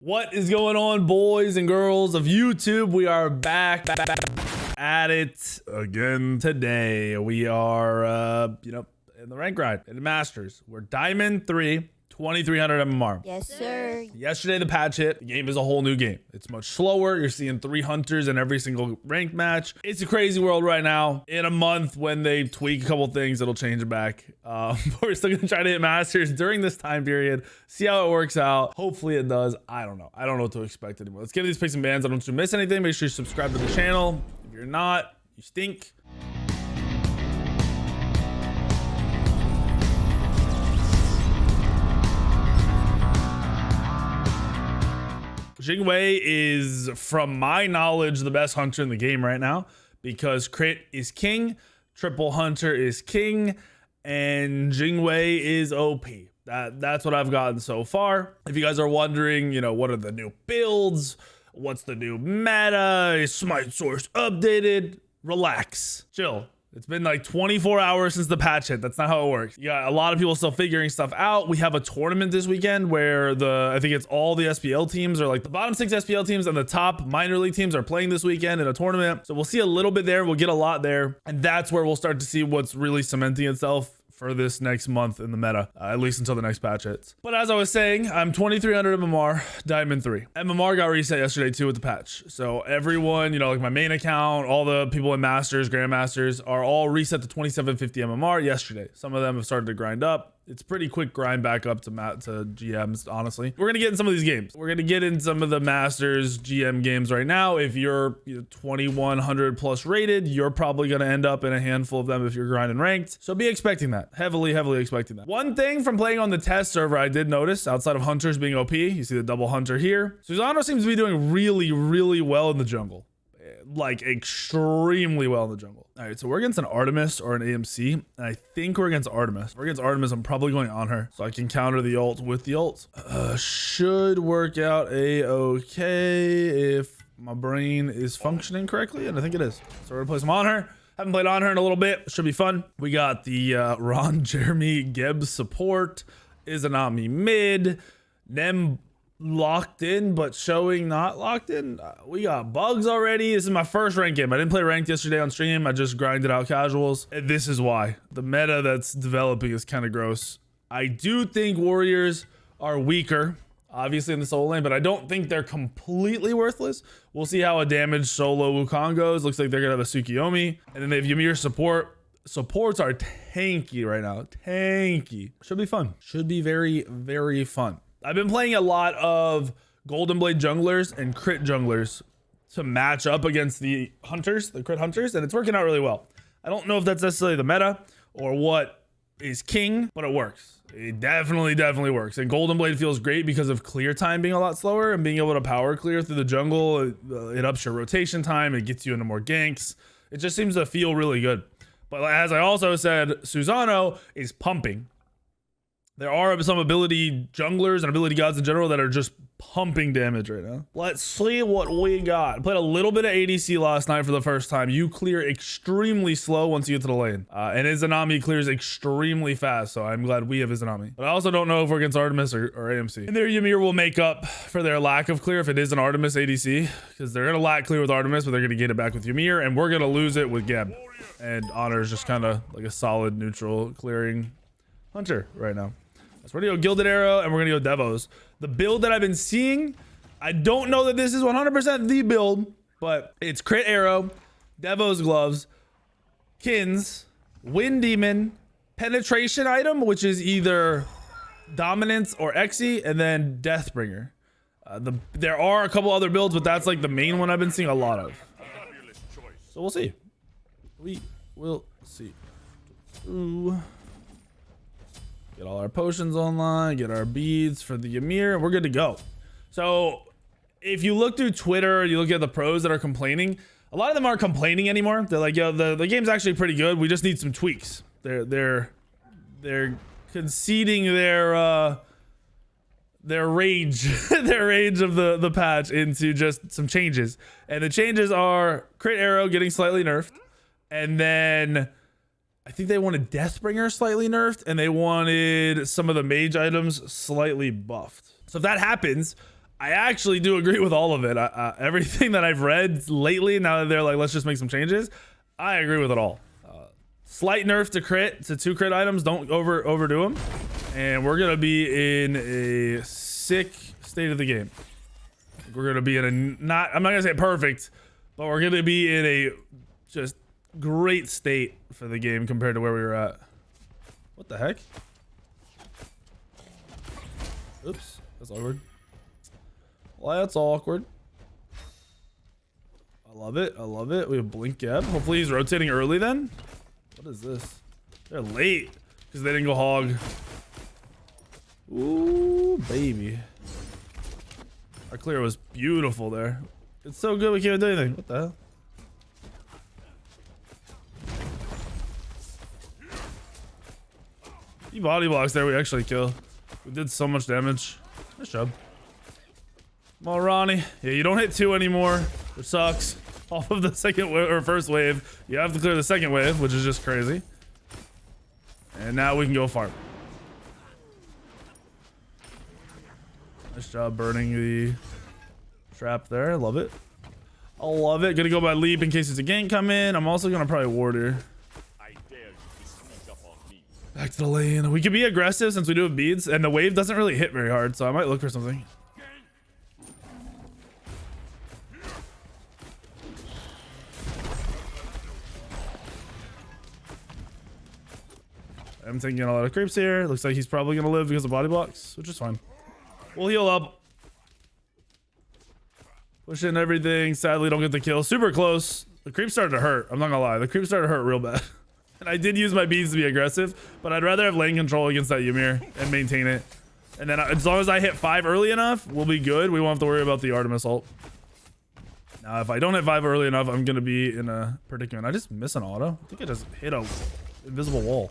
What is going on, boys and girls of YouTube? We are back at it again today. We are, in the rank grind, in the Masters. We're Diamond 3, 2300 MMR. Yes, sir. Yesterday, the patch hit. The game is a whole new game. It's much slower. You're seeing 3 hunters in every single ranked match. It's a crazy world right now. In a month, when they tweak a couple things, it'll change it back. We're still going to try to hit Masters during this time period. See how it works out. Hopefully it does. I don't know. I don't know what to expect anymore. Let's get these picks and bans. I don't want you to miss anything. Make sure you subscribe to the channel. If you're not, you stink. Jingwei is, from my knowledge, the best hunter in the game right now because crit is king, triple hunter is king, and Jingwei is OP. That's what I've gotten so far. If you guys are wondering, what are the new builds? What's the new meta? Is Smite source updated? Relax, chill. It's been like 24 hours since the patch hit. That's not how it works. Yeah, a lot of people still figuring stuff out. We have a tournament this weekend where I think it's all the SPL teams, or like the bottom 6 SPL teams and the top minor league teams are playing this weekend in a tournament. So we'll see a little bit there. We'll get a lot there. And that's where we'll start to see what's really cementing itself for this next month in the meta, at least until the next patch hits. But as I was saying, I'm 2300 MMR, Diamond 3. MMR got reset yesterday too with the patch. So everyone, like my main account, all the people in Masters, Grandmasters are all reset to 2750 MMR yesterday. Some of them have started to grind up. It's pretty quick grind back up to GMs, honestly. We're going to get in some of these games. We're going to get in some of the Masters GM games right now. If you're 2100 plus rated, you're probably going to end up in a handful of them if you're grinding ranked. So be expecting that. Heavily expecting that. One thing from playing on the test server I did notice, outside of hunters being OP, you see the double hunter here. Susano seems to be doing really well in the jungle. Like extremely well in the jungle. All right, so we're against an Artemis or an AMC, and I think we're against Artemis. If we're against Artemis, I'm probably going on her so I can counter the ult with the ult. Should work out a-okay if my brain is functioning correctly, and I think it is. So we're gonna play some on her. Haven't played on her in a little bit. Should be fun. We got the Ron, Jeremy, Geb support, Izanami mid, Nem locked in but showing not locked in. We got bugs already. This is my first ranked game. I didn't play ranked yesterday on stream. I just grinded out casuals, and this is why the meta that's developing is kind of gross. I do think warriors are weaker, obviously, in the solo lane, but I don't think they're completely worthless. We'll see how a damaged solo Wukong goes. Looks like they're gonna have a Tsukiyomi, and then they have Ymir support. Supports are tanky right now. Tanky. Should be fun. Should be very fun. I've been playing a lot of Golden Blade junglers and crit junglers to match up against the hunters, the crit hunters, and it's working out really well. I don't know if that's necessarily the meta or what is king, but it works. It definitely works. And Golden Blade feels great because of clear time being a lot slower and being able to power clear through the jungle. It ups your rotation time. It gets you into more ganks. It just seems to feel really good. But as I also said, Susano is pumping. There are some ability junglers and ability gods in general that are just pumping damage right now. Let's see what we got. I played a little bit of ADC last night for the first time. You clear extremely slow once you get to the lane. And Izanami clears extremely fast, so I'm glad we have Izanami. But I also don't know if we're against Artemis or AMC. And their Ymir will make up for their lack of clear if it is an Artemis ADC, because they're going to lack clear with Artemis, but they're going to get it back with Ymir, and we're going to lose it with Geb. And Honor is just kind of like a solid neutral clearing hunter right now. So we're gonna go Gilded Arrow and we're gonna go Devos. The build that I've been seeing, I don't know that this is 100% the build, but it's crit arrow, Devos gloves, Kins, Wind Demon, penetration item, which is either dominance or Exy, and then Deathbringer. There are a couple other builds, but that's like the main one I've been seeing a lot of. So we'll see. We will see. Ooh. Get all our potions online, get our beads for the Ymir, we're good to go. So if you look through Twitter, you look at the pros that are complaining, a lot of them aren't complaining anymore. They're like, yo, the game's actually pretty good. We just need some tweaks. They're conceding their rage, their rage of the patch into just some changes. And the changes are crit arrow getting slightly nerfed, and then I think they wanted Deathbringer slightly nerfed, and they wanted some of the mage items slightly buffed. So if that happens, I actually do agree with all of it. Everything that I've read lately, now that they're like, let's just make some changes, I agree with it all. Slight nerf to crit, to 2 crit items. Don't overdo them. And we're going to be in a sick state of the game. We're going to be in a I'm not going to say perfect, but we're going to be in a just great state for the game compared to where we were at. What the heck? Oops, that's awkward. Well, that's awkward. I love it. I love it. We have blink gap. Hopefully he's rotating early then. What is this? They're late because they didn't go hog. Ooh, baby. Our clear was beautiful there. It's so good we can't do anything. What the hell? He body blocks there. We actually kill. We did so much damage. Nice job. Come on, Ronnie. Yeah, you don't hit 2 anymore, which sucks. Off of the second wave or first wave, you have to clear the second wave, which is just crazy. And now we can go farm. Nice job burning the trap there. Love it. I love it. Gonna go by leap in case there's a gank come in. I'm also gonna probably ward here. Back to the lane. We could be aggressive since we do have beads, and the wave doesn't really hit very hard, so I might look for something. I'm taking a lot of creeps here. Looks like he's probably gonna live because of body blocks, which is fine. We'll heal up. Push in everything. Sadly, don't get the kill. Super close. The creep started to hurt. I'm not gonna lie. The creep started to hurt real bad. And I did use my beads to be aggressive, but I'd rather have lane control against that Ymir and maintain it. And then as long as I hit 5 early enough, we'll be good. We won't have to worry about the Artemis ult. Now, if I don't hit 5 early enough, I'm gonna be in a predicament. I just miss an auto. I think I just hit a invisible wall.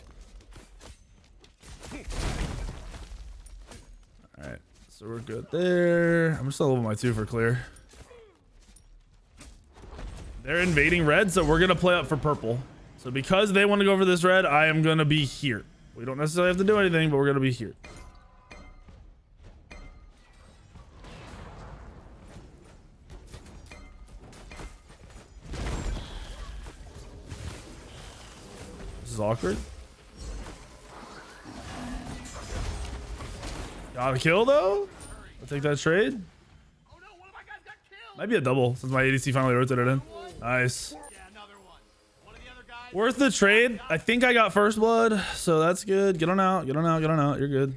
All right, so we're good there. I'm just gonna level my 2 for clear. They're invading red, so we're gonna play up for purple. So because they want to go for this red, I am gonna be here. We don't necessarily have to do anything, but we're gonna be here. This is awkward. Got a kill though. I'll take that trade. Oh no, one of my guys got killed. Might be a double since my ADC finally rotated in. Nice. Worth the trade. I think I got first blood, so that's good. Get on out. Get on out. Get on out. You're good.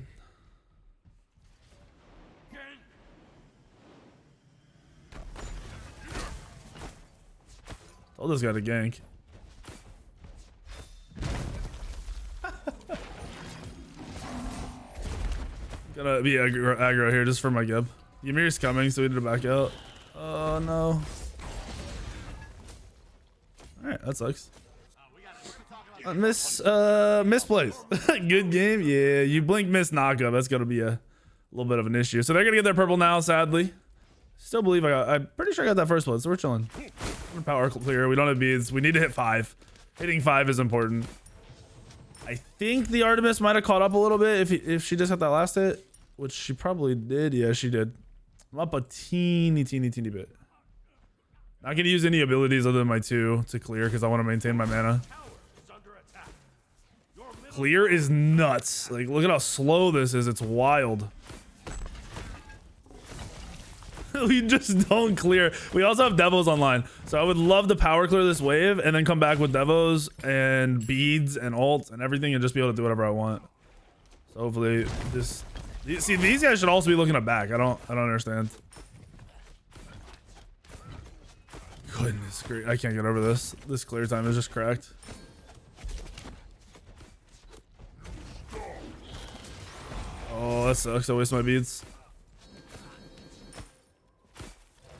Told this guy to gank. Gotta be aggro here just for my geb. Ymir's coming, so we need to back out. Oh no. Alright, that sucks. Misplays. Good game. Yeah, you blink miss knockup. That's gonna be a little bit of an issue. So they're gonna get their purple now, sadly. Still believe I'm pretty sure I got that first blood, so we're chilling. We're power clear. We don't have beads. We need to hit 5. Hitting 5 is important. I think the Artemis might have caught up a little bit if she just got that last hit, which she probably did. Yeah, she did. I'm up a teeny bit. Not gonna use any abilities other than my 2 to clear because I want to maintain my mana. Clear is nuts. Like, look at how slow this is. It's wild. We just don't clear. We also have Devos online, so I would love to power clear this wave and then come back with Devos and beads and ults and everything and just be able to do whatever I want. So hopefully this. See, these guys should also be looking at back. I don't understand. Goodness great. I can't get over this. This clear time is just cracked. Oh, that sucks. I waste my beads.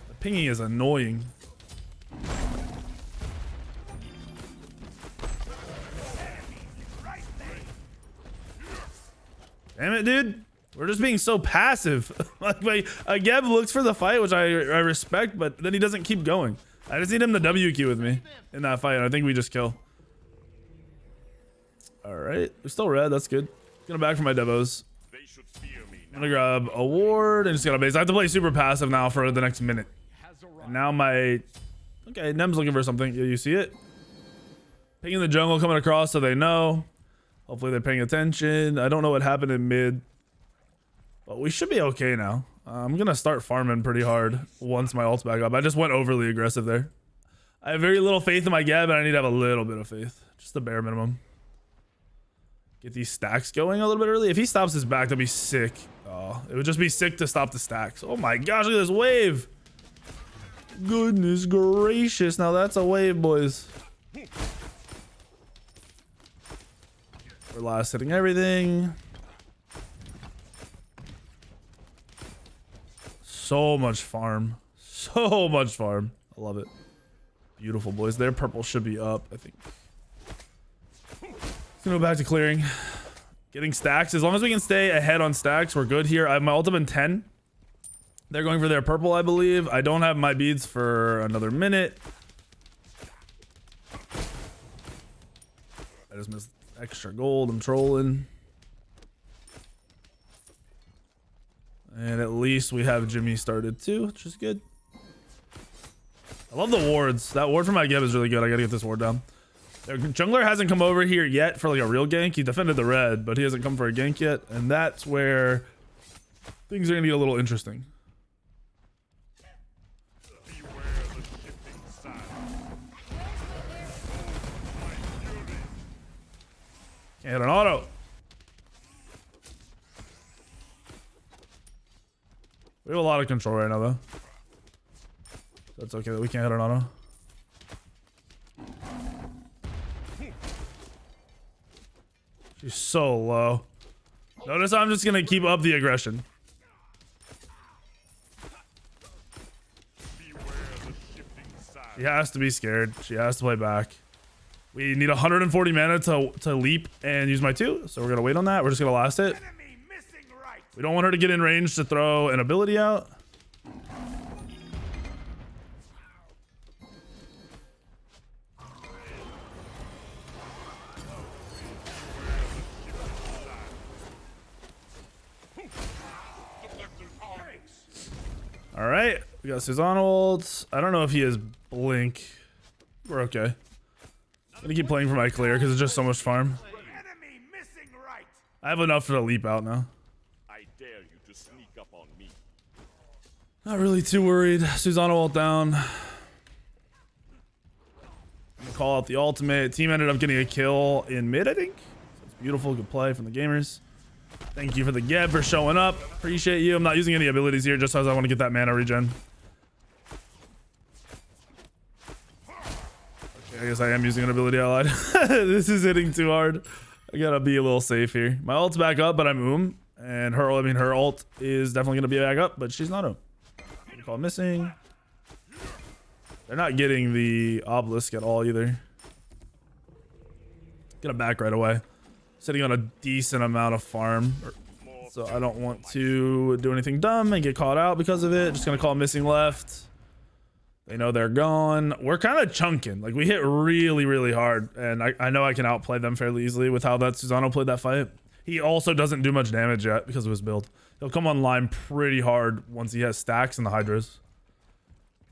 The pinging is annoying. Damn it, dude. We're just being so passive. Like, Geb looks for the fight, which I respect, but then he doesn't keep going. I just need him to WQ with me in that fight. I think we just kill. All right. We're still red. That's good. Gonna back for my Devos. They should fear me I'm gonna grab a ward and just got a base. I have to play super passive now for the next minute. And now my... Okay, Nem's looking for something. You see it? Pinging the jungle coming across so they know. Hopefully they're paying attention. I don't know what happened in mid. But we should be okay now. I'm gonna start farming pretty hard once my ult's back up. I just went overly aggressive there. I have very little faith in my Gab, and I need to have a little bit of faith. Just the bare minimum. Get these stacks going a little bit early. If he stops his back, that'd be sick. Oh, it would just be sick to stop the stacks. Oh my gosh, look at this wave. Goodness gracious. Now that's a wave, boys. We're last hitting everything. So much farm. So much farm. I love it. Beautiful, boys. Their purple should be up, I think. Let's go back to clearing. Getting stacks. As long as we can stay ahead on stacks, we're good here. I have my ult up in 10. They're going for their purple, I believe. I don't have my beads for another minute. I just missed extra gold. I'm trolling. And at least we have Jimmy started too, which is good. I love the wards. That ward from my Geb is really good. I gotta get this ward down. Their jungler hasn't come over here yet for like a real gank. He defended the red, but he hasn't come for a gank yet. And that's where things are gonna get a little interesting. Can't hit an auto. We have a lot of control right now, though. That's okay that we can't hit an auto. She's so low. Notice I'm just gonna keep up the aggression. She has to be scared. She has to play back. We need 140 mana to leap and use my 2, so we're gonna wait on that. We're just gonna last it. We don't want her to get in range to throw an ability out. All right, we got Suzanne ult. I don't know if he has blink. We're okay. I'm gonna keep playing for my clear because it's just so much farm. I have enough for the leap out now. I dare you to sneak up on me. Not really too worried. Suzanne ult down. I'm gonna call out the ultimate. Team ended up getting a kill in mid, I think. So it's beautiful. Good play from the gamers. Thank you for the Geb for showing up. Appreciate you. I'm not using any abilities here just because I want to get that mana regen. Okay, I guess I am using an ability allied. This is hitting too hard. I gotta be a little safe here. My ult's back up, but I'm and her ult is definitely gonna be back up, but she's not call missing. They're not getting the obelisk at all either. Gonna back right away. Sitting on a decent amount of farm, so I don't want to do anything dumb and get caught out because of it. Just gonna call missing left. They know they're gone. We're kind of chunking. Like, we hit really, really hard, and I know I can outplay them fairly easily with how that Susano played that fight. He also doesn't do much damage yet because of his build. He'll come online pretty hard once he has stacks and the Hydras.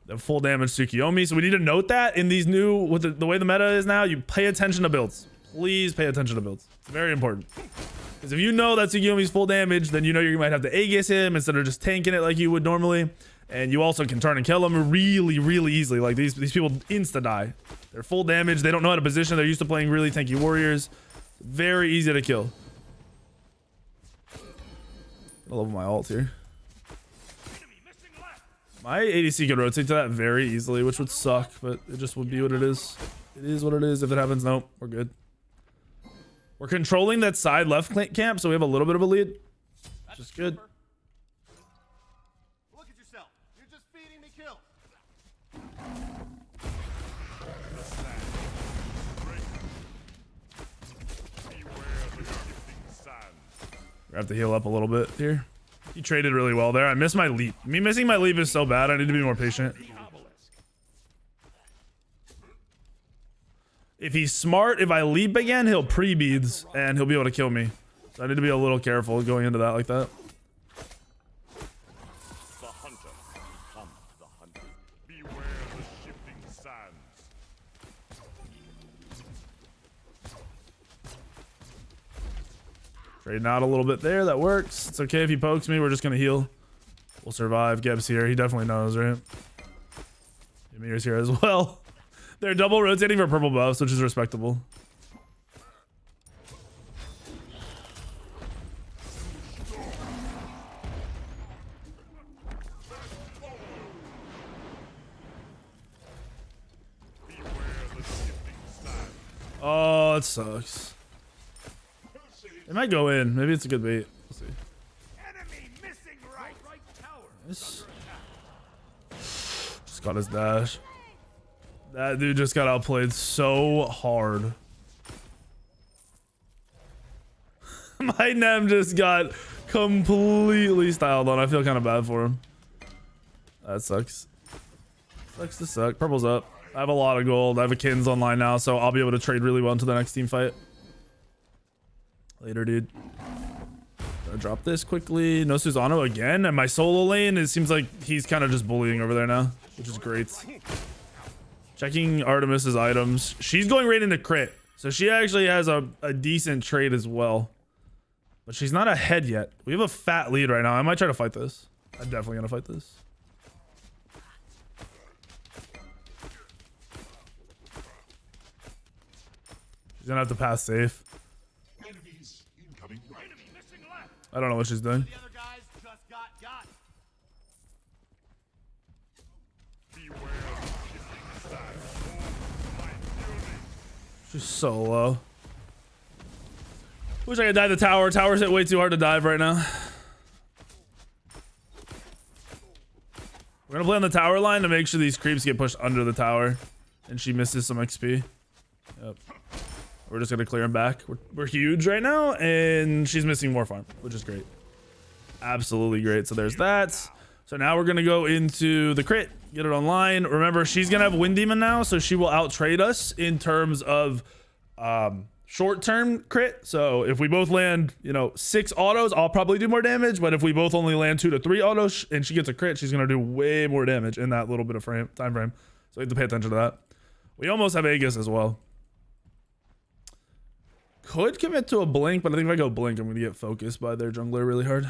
They have full damage Tsukiyomi, so we need to note that in these new, with the way the meta is now, you pay attention to builds. Please pay attention to builds. It's very important. Because if you know that Tsukiyomi's full damage, then you know you might have to Aegis him instead of just tanking it like you would normally. And you also can turn and kill them really, really easily. Like, these people insta-die. They're full damage. They don't know how to position. They're used to playing really tanky warriors. Very easy to kill. I love my ult here. My ADC could rotate to that very easily, which would suck, but it just would be what it is. It is what it is. If it happens, nope, we're good. We're controlling that side left camp, so we have a little bit of a lead, which is good. Look at yourself. You're just feeding me kills. We have to heal up a little bit here. He traded really well there. I missed my leap. Me missing my leap is so bad. I need to be more patient. If he's smart, if I leap again, he'll pre-beads and he'll be able to kill me. So I need to be a little careful going into that like that. Trading out a little bit there. That works. It's okay if he pokes me. We're just going to heal. We'll survive. Geb's here. He definitely knows, right? Ymir's here as well. They're double rotating for purple buffs, which is respectable. Oh, it sucks. It might go in. Maybe it's a good bait. We'll see. Enemy missing right tower. Nice. Just got his dash. That dude just got outplayed so hard. My Nem just got completely styled on. I feel kind of bad for him. That sucks. Sucks to suck. Purple's up. I have a lot of gold. I have a Kins online now, so I'll be able to trade really well into the next team fight. Later, dude. Gonna drop this quickly. No Susano again. And my solo lane, it seems like he's kind of just bullying over there now, which is great. Checking Artemis's items. She's going right into crit. So she actually has a decent trade as well. But she's not ahead yet. We have a fat lead right now. I might try to fight this. I'm definitely gonna fight this. She's gonna have to pass safe. I don't know what she's doing. The other guys just got. She's so low. Wish I could dive the tower. Tower's hit way too hard to dive right now. We're gonna play on the tower line to make sure these creeps get pushed under the tower and she misses some XP. Yep. We're just gonna clear him back. We're huge right now, and she's missing more farm, which is great. Absolutely great. So there's that. So now we're gonna go into the crit, get it online. Remember, she's gonna have Wind Demon now, so she will out trade us in terms of short-term crit. So if we both land, 6 autos, I'll probably do more damage. But if we both only land 2 to 3 autos and she gets a crit, she's gonna do way more damage in that little bit of time frame. So you have to pay attention to that. We almost have Aegis as well. Could commit to a blink, but I think if I go blink, I'm gonna get focused by their jungler really hard.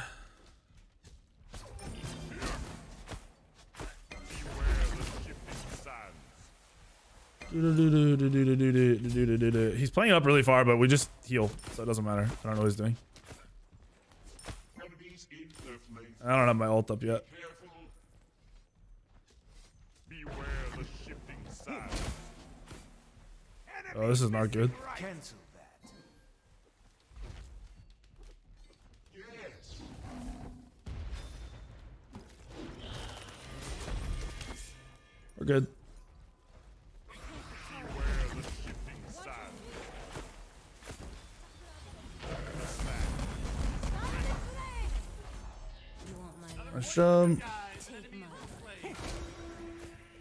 He's playing up really far, but we just heal, so it doesn't matter. I don't know what he's doing. I don't have my ult up yet. Oh, this is not good. We're good.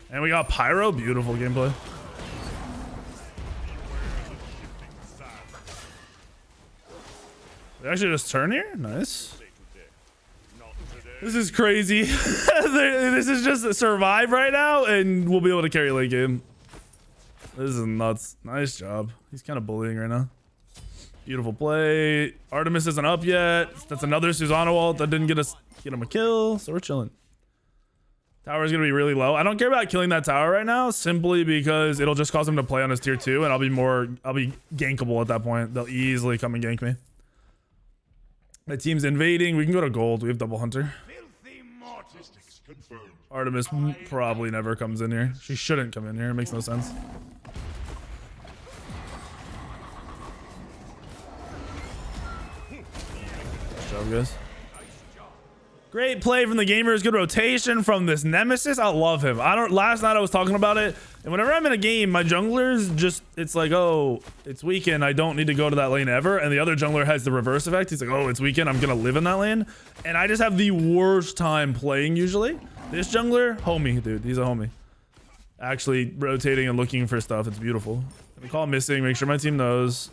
And we got Pyro. Beautiful gameplay. We actually just turn here? Nice. This is crazy. This is just a survive right now, and we'll be able to carry late game. This is nuts. Nice job. He's kind of bullying right now. Beautiful play. Artemis isn't up yet. That's another Susano ult that didn't get him a kill, so we're chilling. Tower is gonna be really low. I don't care about killing that tower right now, simply because it'll just cause him to play on his tier 2, and I'll be gankable at that point. They'll easily come and gank me. My team's invading. We can go to gold. We have double hunter. Artemis probably never comes in here. She shouldn't come in here. It makes no sense. Good job, guys. Great play from the gamers. Good rotation from this Nemesis. I love him. Last night I was talking about it, and whenever I'm in a game, my junglers just, it's like, oh, it's weekend, I don't need to go to that lane ever. And the other jungler has the reverse effect. He's like, oh, it's weekend, I'm gonna live in that lane. And I just have the worst time playing usually. This jungler, homie, dude, he's a homie. Actually rotating and looking for stuff. It's beautiful. Gonna call missing, make sure my team knows.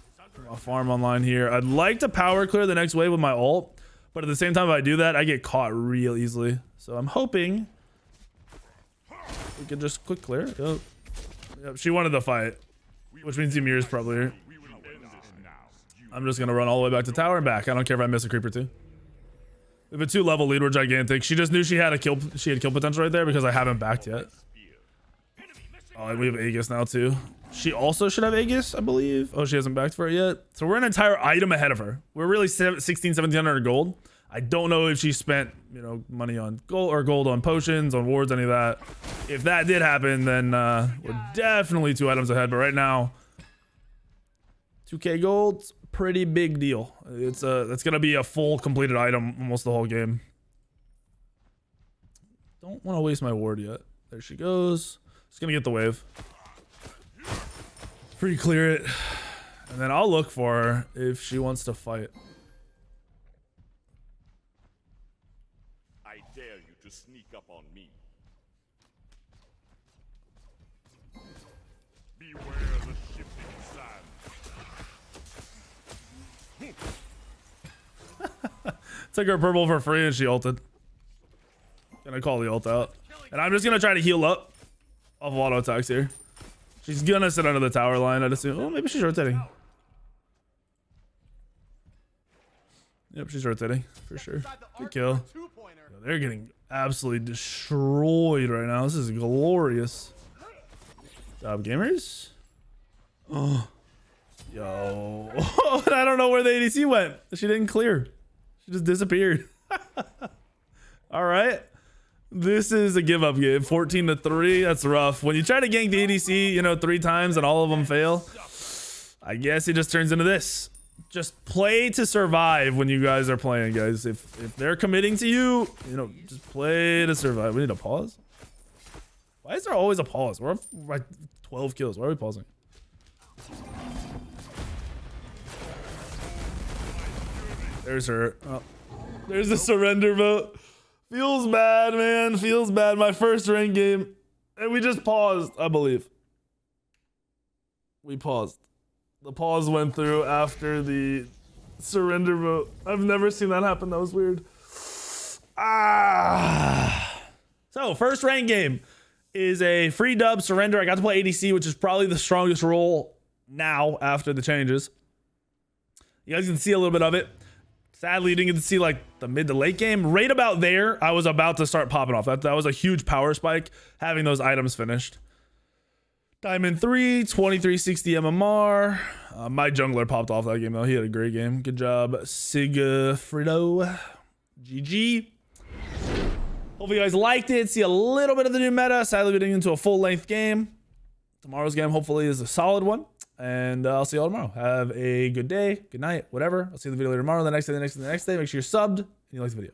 I'll farm online here. I'd like to power clear the next wave with my ult, but at the same time, if I do that, I get caught real easily. So I'm hoping we can just quick clear. Yep, she wanted the fight, which means Ymir's probably here. I'm just gonna run all the way back to tower and back. I don't care if I miss a creeper too. We have a 2-level lead. We're gigantic. She just knew she had kill potential right there because I haven't backed yet. Oh, and we have Aegis now too. She also should have Aegis, I believe. Oh, she hasn't backed for it yet. So we're an entire item ahead of her. We're really 1700 gold. I don't know if she spent, you know, money on gold or gold on potions, on wards, any of that. If that did happen, then we're definitely 2 items ahead. But right now, 2k gold, pretty big deal. It's gonna be a full completed item almost the whole game. Don't want to waste my ward yet. There she goes. Just gonna get the wave. Free clear it, and then I'll look for her if she wants to fight. I dare you to sneak up on me. Beware the shifting sand. Took her purple for free and she ulted. Gonna call the ult out, and I'm just gonna try to heal up off of auto attacks here. She's gonna sit under the tower line, I'd assume. Oh, maybe she's rotating. Yep, she's rotating for sure. Good kill. They're getting absolutely destroyed right now. This is glorious. Good job, gamers. Oh, yo. I don't know where the ADC went. She didn't clear. She just disappeared. All right. This is a give up game. 14-3. That's rough. When you try to gank the ADC, you know, 3 times and all of them fail, I guess it just turns into this. Just play to survive when you guys are playing, guys. If they're committing to you, you know, just play to survive. We need a pause. Why is there always a pause? We're up like 12 kills. Why are we pausing? There's her. Oh, there's the surrender vote. Feels bad, man. Feels bad. My first rank game. And we just paused, I believe. We paused. The pause went through after the surrender vote. I've never seen that happen. That was weird. So, first rank game is a free dub surrender. I got to play ADC, which is probably the strongest role now after the changes. You guys can see a little bit of it. Sadly, you didn't get to see like the mid to late game. Right about there, I was about to start popping off. That was a huge power spike, having those items finished. Diamond 3, 2360 MMR. My jungler popped off that game though. He had a great game. Good job, Sigfrido. GG. Hopefully you guys liked it. See a little bit of the new meta. Sadly, we didn't get into a full length game. Tomorrow's game hopefully is a solid one. And I'll see you all tomorrow. Have a good day, good night, whatever. I'll see you in the video later tomorrow, the next day, the next day, the next day. Make sure you're subbed and you like the video.